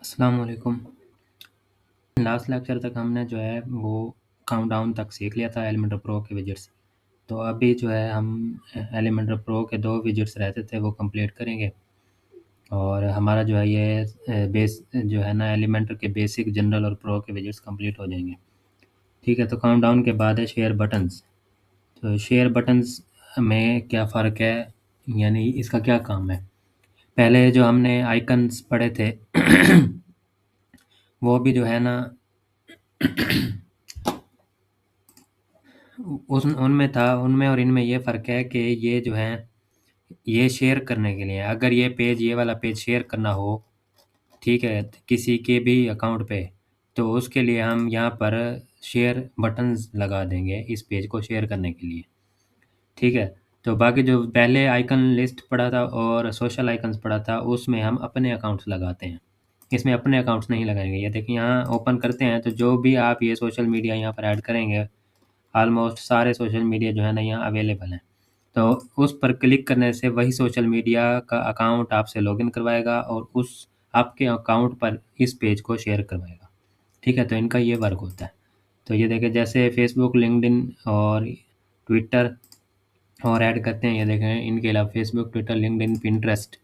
अस्सलाम वालेकुम। Last lecture तक हमने जो है वो काउंटडाउन तक सीख लिया था एलिमेंटर प्रो के विजेट्स। तो अभी जो है हम एलिमेंटर प्रो के 2 विजेट्स रहते थे वो कंप्लीट करेंगे और हमारा जो है ये बेस जो है ना एलिमेंटर के बेसिक, जनरल और प्रो के विजेट्स कंप्लीट हो जाएंगे। ठीक है, तो काउंटडाउन के बाद है शेयर बटन्स। तो शेयर बटन्स में क्या फ़र्क है, यानी इसका क्या काम है? पहले जो हमने आइकन्स पढ़े थे वो भी जो है ना उस उनमें था, उनमें और इनमें ये फ़र्क है कि ये जो है ये शेयर करने के लिए, अगर ये पेज, ये वाला पेज शेयर करना हो, ठीक है, किसी के भी अकाउंट पे, तो उसके लिए हम यहाँ पर शेयर बटन्स लगा देंगे इस पेज को शेयर करने के लिए। ठीक है, तो बाकी जो पहले आइकन लिस्ट पड़ा था और सोशल आइकन्स पड़ा था उसमें हम अपने अकाउंट्स लगाते हैं, इसमें अपने अकाउंट्स नहीं लगाएंगे। ये देखिए यहाँ ओपन करते हैं तो जो भी आप ये सोशल मीडिया यहाँ पर ऐड करेंगे, ऑलमोस्ट सारे सोशल मीडिया जो है ना यहाँ अवेलेबल हैं। तो उस पर क्लिक करने से वही सोशल मीडिया का अकाउंट आपसे लॉगिन करवाएगा और उस आपके अकाउंट पर इस पेज को शेयर करवाएगा। ठीक है, तो इनका ये वर्क होता है। तो ये देखें, जैसे फेसबुक, लिंक्डइन और ट्विटर और ऐड करते हैं, ये देखें इनके अलावा फेसबुक, ट्विटर, लिंक्डइन, पिंटरेस्ट।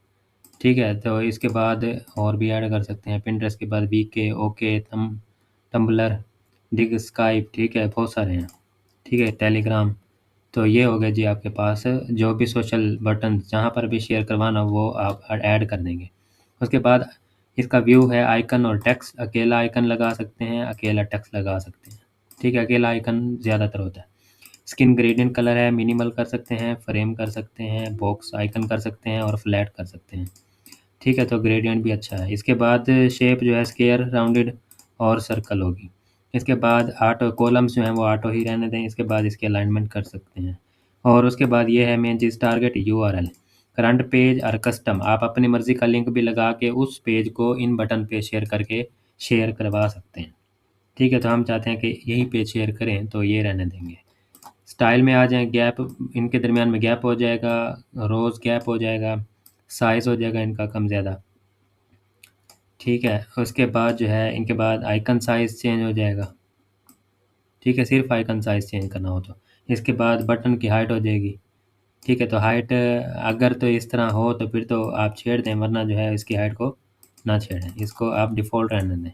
ठीक है, तो इसके बाद और भी ऐड कर सकते हैं। पिंटरेस्ट के बाद वीके, ओके, टम्बलर, डिग, स्काइप, ठीक है, बहुत सारे हैं। ठीक है, टेलीग्राम। तो ये हो गया जी आपके पास जो भी सोशल बटन जहाँ पर भी शेयर करवाना वो आप ऐड कर देंगे। उसके बाद इसका व्यू है आइकन और टेक्स्ट, अकेला आइकन लगा सकते हैं, अकेला टेक्स्ट लगा सकते हैं। ठीक है, अकेला आइकन ज़्यादातर होता है। स्किन ग्रेडियंट कलर है, मिनिमल कर सकते हैं, फ्रेम कर सकते हैं, बॉक्स आइकन कर सकते हैं और फ्लैट कर सकते हैं। ठीक है, तो ग्रेडियंट भी अच्छा है। इसके बाद शेप जो है स्क्वायर, राउंडेड और सर्कल होगी। इसके बाद ऑटो कॉलम्स जो हैं वो ऑटो ही रहने दें। इसके बाद इसकी अलाइनमेंट कर सकते हैं और उसके बाद ये है मेन चीज़, टारगेट यूआरएल, करंट पेज और कस्टम। आप अपनी मर्ज़ी का लिंक भी लगा के उस पेज को इन बटन पे शेयर करके शेयर करवा सकते हैं। ठीक है, तो हम चाहते हैं कि यही पेज शेयर करें तो ये रहने देंगे। स्टाइल में आ जाएँ, गैप, इनके दरमियान में गैप हो जाएगा, रोज़ गैप हो जाएगा, साइज़ हो जाएगा इनका कम ज़्यादा। ठीक है, उसके बाद जो है इनके बाद आइकन साइज़ चेंज हो जाएगा। ठीक है, सिर्फ आइकन साइज़ चेंज करना हो तो। इसके बाद बटन की हाइट हो जाएगी। ठीक है, तो हाइट अगर तो इस तरह हो तो फिर तो आप छेड़ दें, वरना जो है इसकी हाइट को ना छेड़ें, इसको आप डिफ़ॉल्ट रहने दें।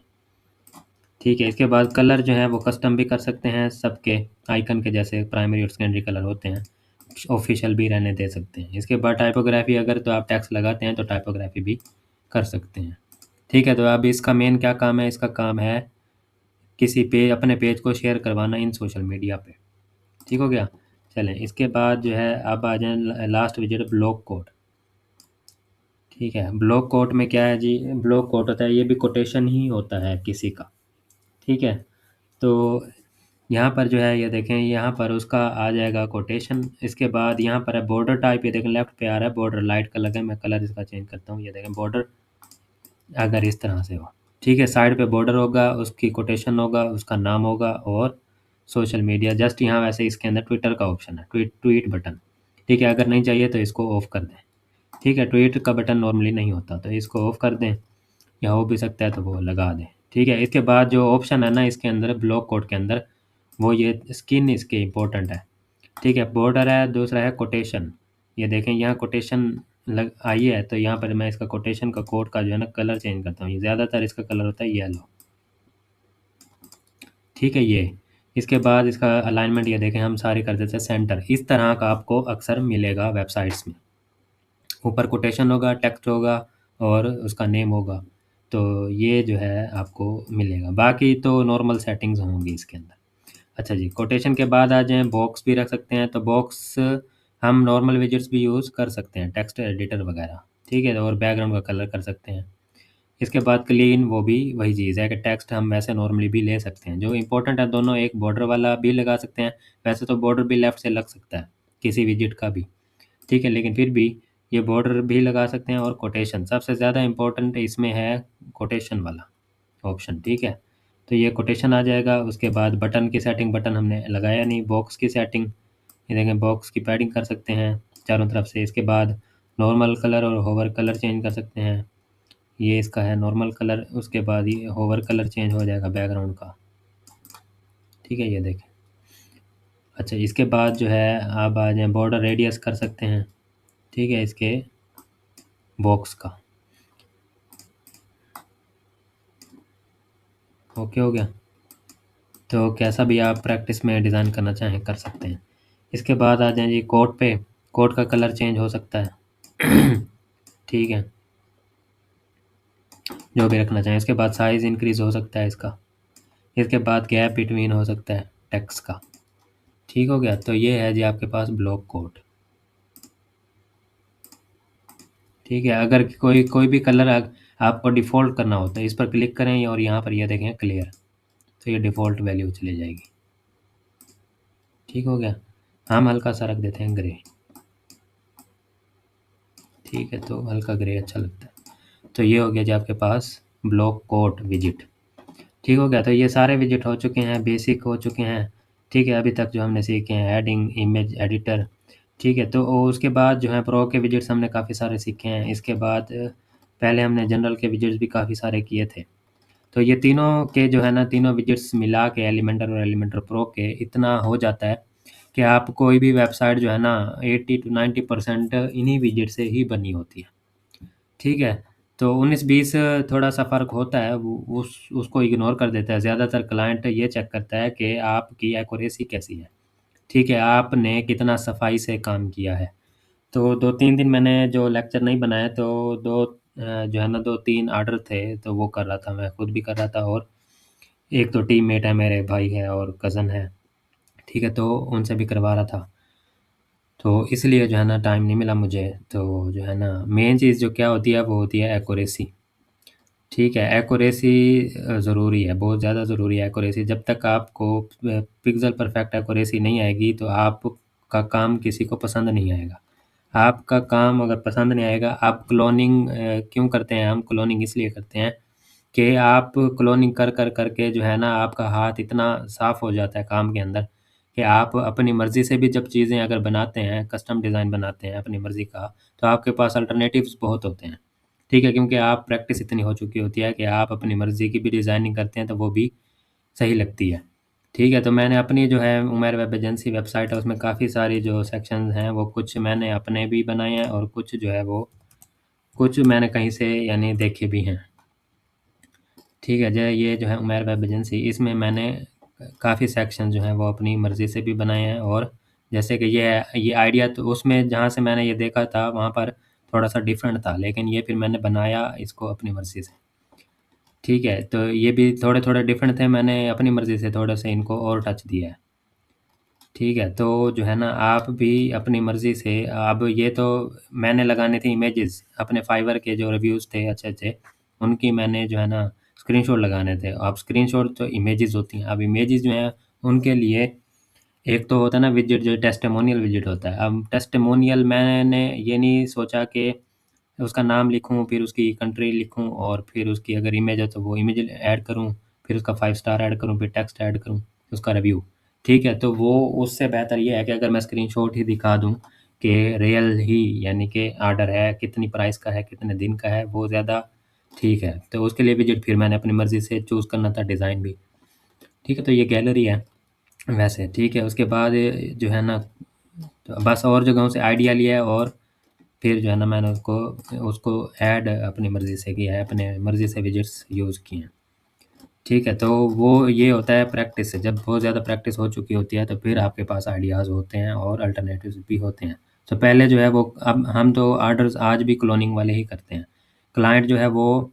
ठीक है, इसके बाद कलर जो है वो कस्टम भी कर सकते हैं सबके आइकन के, जैसे प्राइमरी और सेकेंडरी कलर होते हैं, ऑफिशियल भी रहने दे सकते हैं। इसके बाद टाइपोग्राफी, अगर तो आप टैक्स लगाते हैं तो टाइपोग्राफी भी कर सकते हैं। ठीक है, तो अब इसका मेन क्या काम है? इसका काम है किसी पेज, अपने पेज को शेयर करवाना इन सोशल मीडिया पे। ठीक हो गया? चलें, इसके बाद जो है अब आ जाए लास्ट विजेट, ब्लॉक कोड। ठीक है, ब्लॉक कोड में क्या है जी? ब्लॉक कोड होता है, ये भी कोटेशन ही होता है किसी का। ठीक है, तो यहाँ पर जो है ये देखें, यहाँ पर उसका आ जाएगा कोटेशन। इसके बाद यहाँ पर है बॉर्डर टाइप, ये देखें लेफ्ट पे आ रहा है बॉर्डर, लाइट कलर है, मैं कलर इसका चेंज करता हूँ। ये देखें बॉर्डर अगर इस तरह से हो, ठीक है, साइड पे बॉर्डर होगा, उसकी कोटेशन होगा, उसका नाम होगा और सोशल मीडिया। जस्ट यहाँ वैसे इसके अंदर ट्विटर का ऑप्शन है, ट्वीट बटन। ठीक है, अगर नहीं चाहिए तो इसको ऑफ कर दें। ठीक है, ट्वीट का बटन नॉर्मली नहीं होता तो इसको ऑफ कर दें, या हो भी सकता है तो वो लगा दें। ठीक है, इसके बाद जो ऑप्शन है ना इसके अंदर ब्लॉक कोड के अंदर, वो ये स्किन इसके इम्पोर्टेंट है। ठीक है, बॉर्डर है, दूसरा है कोटेशन। ये देखें यहाँ कोटेशन लग आई है, तो यहाँ पर मैं इसका कोटेशन का कोड का जो है ना कलर चेंज करता हूँ। ये ज़्यादातर इसका कलर होता है येलो। ठीक है, ये इसके बाद इसका अलाइनमेंट ये देखें हम सारे कर देते हैं सेंटर। इस तरह का आपको अक्सर मिलेगा वेबसाइट्स में, ऊपर कोटेशन होगा, टेक्स्ट होगा और उसका नेम होगा। तो ये जो है आपको मिलेगा, बाकी तो नॉर्मल सेटिंग्स होंगी इसके अंदर। अच्छा जी, कोटेशन के बाद आ जाएँ, बॉक्स भी रख सकते हैं। तो बॉक्स हम नॉर्मल विजेट्स भी यूज़ कर सकते हैं, टेक्स्ट एडिटर वगैरह। ठीक है, और बैकग्राउंड का कलर कर सकते हैं। इसके बाद क्लीन, वो भी वही चीज़ है कि टेक्स्ट हम वैसे नॉर्मली भी ले सकते हैं। जो इम्पोर्टेंट है दोनों, एक बॉर्डर वाला भी लगा सकते हैं, वैसे तो बॉर्डर भी लेफ़्ट से लग सकता है किसी विजेट का भी। ठीक है, लेकिन फिर भी ये बॉर्डर भी लगा सकते हैं और कोटेशन सबसे ज़्यादा इम्पोर्टेंट इसमें है, कोटेशन वाला ऑप्शन। ठीक है, तो ये कोटेशन आ जाएगा। उसके बाद बटन की सेटिंग, बटन हमने लगाया नहीं। बॉक्स की सेटिंग, ये देखें बॉक्स की पैडिंग कर सकते हैं चारों तरफ से। इसके बाद नॉर्मल कलर और होवर कलर चेंज कर सकते हैं। ये इसका है नॉर्मल कलर, उसके बाद ये होवर कलर चेंज हो जाएगा बैकग्राउंड का। ठीक है, ये देखें। अच्छा, इसके बाद जो है आप आ जाए बॉर्डर रेडियस कर सकते हैं। ठीक है, इसके बॉक्स का। ओके हो गया। तो कैसा भी आप प्रैक्टिस में डिज़ाइन करना चाहें कर सकते हैं। इसके बाद आ जाए जी कोट पे। कोट का कलर चेंज हो सकता है। ठीक है, जो भी रखना चाहें। इसके बाद साइज़ इंक्रीज़ हो सकता है इसका। इसके बाद गैप बिटवीन हो सकता है टेक्स्ट का। ठीक हो गया। तो ये है जी आपके पास ब्लॉक कोट। ठीक है, अगर कोई कोई भी कलर आपको डिफ़ॉल्ट करना होता है, इस पर क्लिक करें और यहाँ पर ये देखें क्लियर, तो ये डिफ़ॉल्ट वैल्यू चली जाएगी। ठीक हो गया। हम हल्का सा रख देते हैं ग्रे। ठीक है, तो हल्का ग्रे अच्छा लगता है। तो ये हो गया जी आपके पास ब्लॉक कोट विजिट। ठीक हो गया। तो ये सारे विजिट हो चुके हैं, बेसिक हो चुके हैं। ठीक है, अभी तक जो हमने सीखे हैं एडिंग इमेज एडिटर। ठीक है, तो उसके बाद जो है प्रो के विजिट्स हमने काफ़ी सारे सीखे हैं। इसके बाद पहले हमने जनरल के विजिट्स भी काफ़ी सारे किए थे। तो ये तीनों के जो है ना, तीनों विजिट्स मिला के एलिमेंटर और एलिमेंटर प्रो के इतना हो जाता है कि आप कोई भी वेबसाइट जो है ना 80 टू 90% इन्हीं विजिट से ही बनी होती है। ठीक है, तो 19-20 थोड़ा-सा फ़र्क होता है, वो उसको इग्नोर कर देता है। ज़्यादातर क्लाइंट ये चेक करता है कि आपकी एक्यूरेसी कैसी है। ठीक है, आपने कितना सफाई से काम किया है। तो 2-3 दिन मैंने जो लेक्चर नहीं बनाया, तो जो है ना 2-3 ऑर्डर थे, तो वो कर रहा था, मैं खुद भी कर रहा था और एक तो टीममेट है, मेरे भाई है और कज़न है। ठीक है, तो उनसे भी करवा रहा था। तो इसलिए जो है ना टाइम नहीं मिला मुझे। तो जो है ना मेन चीज़ जो क्या होती है वो होती है एक्यूरेसी। ठीक है, एक्यूरेसी ज़रूरी है, बहुत ज़्यादा ज़रूरी है एक्यूरेसी। जब तक आपको पिक्सेल परफेक्ट एक्यूरेसी नहीं आएगी, तो आपका काम किसी को पसंद नहीं आएगा। आपका काम अगर पसंद नहीं आएगा, आप क्लोनिंग क्यों करते हैं? हम क्लोनिंग इसलिए करते हैं कि आप क्लोनिंग कर के जो है ना आपका हाथ इतना साफ़ हो जाता है काम के अंदर कि आप अपनी मर्ज़ी से भी जब चीज़ें अगर बनाते हैं, कस्टम डिज़ाइन बनाते हैं अपनी मर्ज़ी का, तो आपके पास अल्टरनेटिव्स बहुत होते हैं। ठीक है, क्योंकि आप प्रैक्टिस इतनी हो चुकी होती है कि आप अपनी मर्ज़ी की भी डिज़ाइनिंग करते हैं, तो वो भी सही लगती है। ठीक है, तो मैंने अपनी जो है उमर वेब एजेंसी वेबसाइट है, उसमें काफ़ी सारी जो सेक्शंस हैं, वो कुछ मैंने अपने भी बनाए हैं और कुछ जो है वो कुछ मैंने कहीं से यानी देखे भी हैं। ठीक है, जो ये जो है उमर वेब एजेंसी, इसमें मैंने काफ़ी सेक्शन जो हैं वो अपनी मर्ज़ी से भी बनाए हैं। और जैसे कि ये आइडिया तो उसमें जहाँ से मैंने ये देखा था वहाँ पर थोड़ा-सा डिफरेंट था, लेकिन ये फिर मैंने बनाया इसको अपनी मर्ज़ी से। ठीक है, तो ये भी थोड़े-थोड़े डिफरेंट थे, मैंने अपनी मर्ज़ी से थोड़े-से इनको और टच दिया है। ठीक है, तो जो है ना आप भी अपनी मर्ज़ी से, अब ये तो मैंने लगाने थे इमेजेस, अपने फाइवर के जो रिव्यूज़ थे अच्छे-अच्छे, उनकी मैंने जो है ना स्क्रीनशॉट लगाने थे। अब स्क्रीनशॉट तो इमेजेस होती हैं, अब इमेजेस जो हैं उनके लिए एक तो होता है ना विजेट, जो टेस्टिमोनियल विजेट होता है। अब टेस्टिमोनियल मैंने ये नहीं सोचा कि उसका नाम लिखूँ, फिर उसकी कंट्री लिखूँ और फिर उसकी अगर इमेज है तो वो इमेज ऐड करूँ, फिर उसका 5 स्टार ऐड करूँ, फिर टेक्स्ट ऐड करूँ, उसका रिव्यू। ठीक है, तो वो उससे बेहतर ये है कि अगर मैं स्क्रीनशॉट ही दिखा दूँ कि रियल ही यानी कि ऑर्डर है, कितनी प्राइस का है, कितने दिन का है, वो ज़्यादा ठीक है। तो उसके लिए विजेट फिर मैंने अपनी मर्ज़ी से चूज़ करना था डिज़ाइन भी। ठीक है, तो ये गैलरी है वैसे। ठीक है, उसके बाद जो है ना तो बस और जगहों से आइडिया लिया है और फिर जो है ना मैंने उसको उसको ऐड अपनी मर्ज़ी से किया है, अपने मर्ज़ी से विजेट्स यूज़ किए हैं। ठीक है, तो वो ये होता है प्रैक्टिस से, जब बहुत ज़्यादा प्रैक्टिस हो चुकी होती है, तो फिर आपके पास आइडियाज़ होते हैं और अल्टरनेटिव्स भी होते हैं। तो पहले जो है वो, अब हम तो ऑर्डर्स आज भी क्लोनिंग वाले ही करते हैं। क्लाइंट जो है वो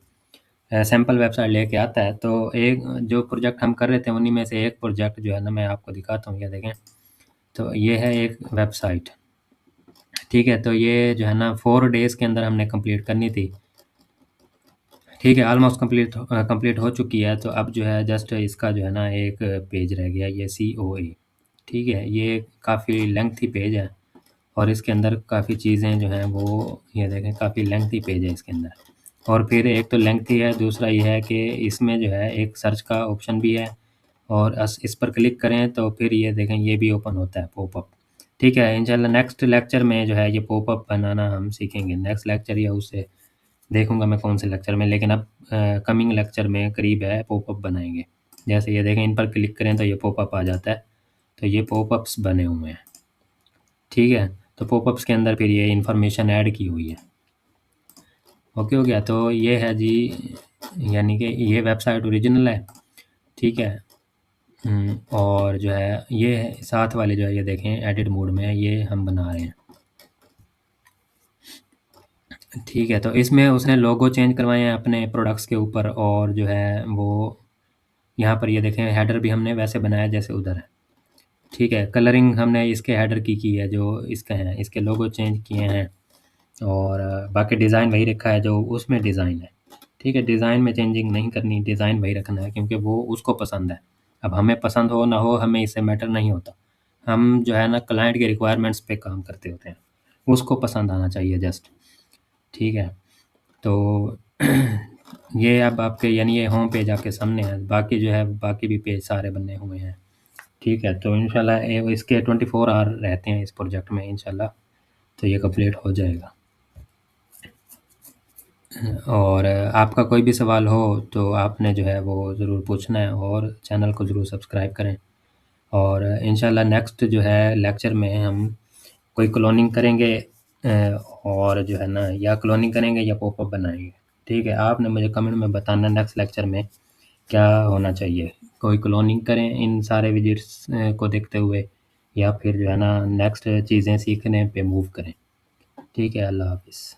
सैंपल वेबसाइट लेके आता है, तो एक जो प्रोजेक्ट हम कर रहे थे, उन्हीं में से एक प्रोजेक्ट जो है ना मैं आपको दिखाता हूँ, ये देखें। तो ये है एक वेबसाइट। ठीक है, तो ये जो है ना 4 डेज़ के अंदर हमने कंप्लीट करनी थी। ठीक है, ऑलमोस्ट कंप्लीट हो चुकी है। तो अब जो है जस्ट इसका जो है ना एक पेज रह गया, ये COA। ठीक है, ये काफ़ी लेंथी पेज है और इसके अंदर काफ़ी चीज़ें जो हैं वो, ये देखें काफ़ी लेंथी पेज है इसके अंदर। और फिर एक तो लेंथी है, दूसरा ये है कि इसमें जो है एक सर्च का ऑप्शन भी है और इस पर क्लिक करें तो फिर ये देखें ये भी ओपन होता है पॉपअप। ठीक है, इंशाल्लाह नेक्स्ट लेक्चर में जो है ये पॉपअप बनाना हम सीखेंगे, नेक्स्ट लेक्चर या उससे देखूँगा मैं कौन से लेक्चर में, लेकिन अब कमिंग लेक्चर में करीब है पॉपअप बनाएंगे। जैसे ये देखें, इन पर क्लिक करें तो ये पॉपअप आ जाता है, तो ये पॉपअप्स बने हुए हैं, ठीक है। तो पॉपअप्स के अंदर फिर ये इन्फॉर्मेशन ऐड की हुई है। ओके हो गया। तो ये है जी, यानी कि ये वेबसाइट ओरिजिनल है, ठीक है। और जो है ये साथ वाले जो है ये देखें एडिट मोड में है, ये हम बना रहे हैं, ठीक है। तो इसमें उसने लोगो चेंज करवाए हैं अपने प्रोडक्ट्स के ऊपर, और जो है वो यहाँ पर ये देखें हेडर भी हमने वैसे बनाया जैसे उधर है, ठीक है। कलरिंग हमने इसके हेडर की है जो इसका है, इसके लोगो चेंज किए हैं, और बाकी डिज़ाइन वही रखा है जो उसमें डिज़ाइन है, ठीक है। डिज़ाइन में चेंजिंग नहीं करनी, डिज़ाइन वही रखना है, क्योंकि वो उसको पसंद है। अब हमें पसंद हो ना हो, हमें इससे मैटर नहीं होता। हम जो है ना क्लाइंट के रिक्वायरमेंट्स पे काम करते होते हैं, उसको पसंद आना चाहिए जस्ट, ठीक है। तो ये अब आपके यानी ये होम पेज आपके सामने है, बाकी जो है बाकी भी पेज सारे बने हुए हैं, ठीक है। तो इंशाल्लाह इसके 24 आवर रहते हैं इस प्रोजेक्ट में, इंशाल्लाह तो ये कंप्लीट हो जाएगा। और आपका कोई भी सवाल हो तो आपने जो है वो ज़रूर पूछना है, और चैनल को ज़रूर सब्सक्राइब करें। और इंशाल्लाह नेक्स्ट जो है लेक्चर में हम कोई क्लोनिंग करेंगे, और जो है ना या क्लोनिंग करेंगे या पॉपअप बनाएंगे, ठीक है। आपने मुझे कमेंट में बताना नेक्स्ट लेक्चर में क्या होना चाहिए, कोई क्लोनिंग करें इन सारे विजिट्स को देखते हुए, या फिर जो है ना नेक्स्ट चीज़ें सीखने पे मूव करें, ठीक है। अल्लाह हाफिज़।